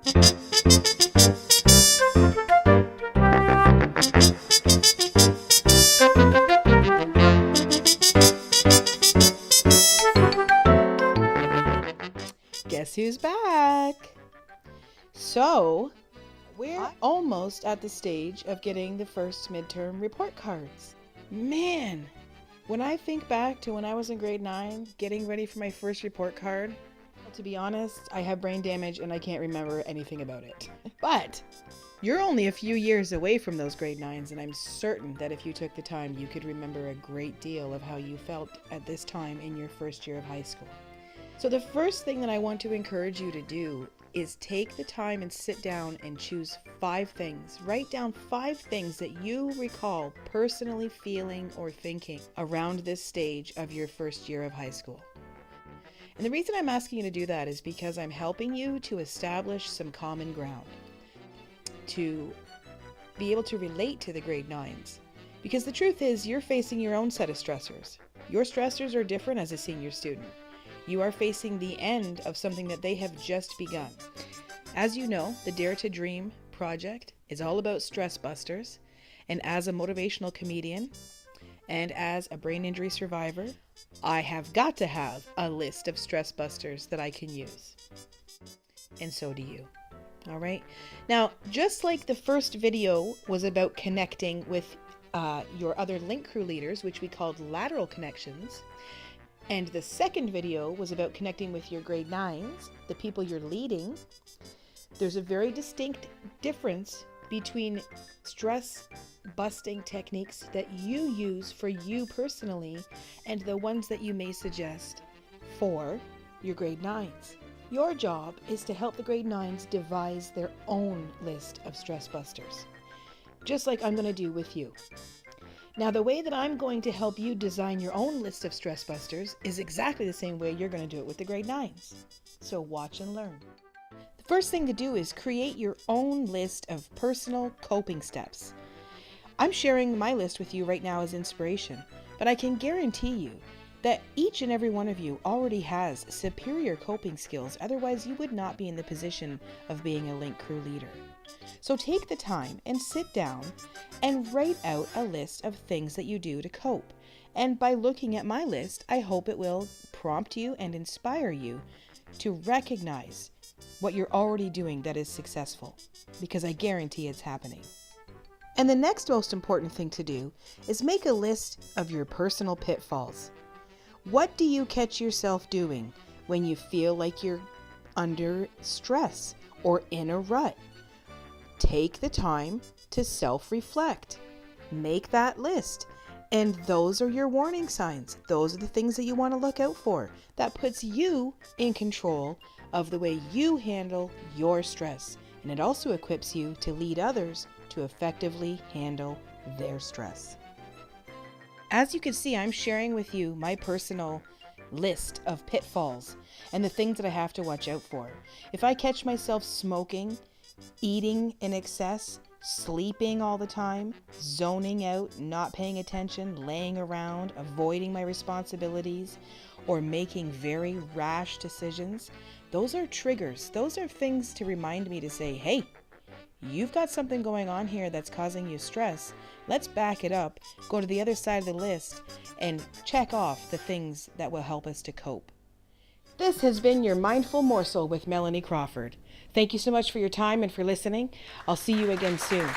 Guess who's back? So, we're almost at the stage of getting the first midterm report cards. Man, when I think back to when I was in grade 9, getting ready for my first report card, to be honest, I have brain damage and I can't remember anything about it. But you're only a few years away from those grade 9s, and I'm certain that if you took the time, you could remember a great deal of how you felt at this time in your first year of high school. So the first thing that I want to encourage you to do is take the time and sit down and choose 5 things. Write down 5 things that you recall personally feeling or thinking around this stage of your first year of high school. And the reason I'm asking you to do that is because I'm helping you to establish some common ground, to be able to relate to the grade 9s. Because the truth is, you're facing your own set of stressors. Your stressors are different as a senior student. You are facing the end of something that they have just begun. As you know, the Dare to Dream project is all about stress busters. And as a motivational comedian and as a brain injury survivor, I have got to have a list of stress busters that I can use. And so do you. All right. Now, just like the first video was about connecting with your other link crew leaders, which we called lateral connections, and the second video was about connecting with your grade 9s, the people you're leading, there's a very distinct difference between stress busting techniques that you use for you personally and the ones that you may suggest for your grade 9s. Your job is to help the grade 9s devise their own list of stress busters, just like I'm going to do with you. Now, the way that I'm going to help you design your own list of stress busters is exactly the same way you're going to do it with the grade 9s. So watch and learn. The first thing to do is create your own list of personal coping steps. I'm sharing my list with you right now as inspiration, but I can guarantee you that each and every one of you already has superior coping skills. Otherwise, you would not be in the position of being a link crew leader. So take the time and sit down and write out a list of things that you do to cope. And by looking at my list, I hope it will prompt you and inspire you to recognize what you're already doing that is successful, because I guarantee it's happening. And the next most important thing to do is make a list of your personal pitfalls. What do you catch yourself doing when you feel like you're under stress or in a rut? Take the time to self-reflect. Make that list. And those are your warning signs. Those are the things that you want to look out for. That puts you in control of the way you handle your stress. And it also equips you to lead others to effectively handle their stress. As you can see, I'm sharing with you my personal list of pitfalls and the things that I have to watch out for. If I catch myself smoking, eating in excess, sleeping all the time, zoning out, not paying attention, laying around, avoiding my responsibilities, or making very rash decisions, those are triggers. Those are things to remind me to say, hey, you've got something going on here that's causing you stress. Let's back it up, go to the other side of the list, and check off the things that will help us to cope. This has been your Mindful Morsel with Melanie Crawford. Thank you so much for your time and for listening. I'll see you again soon.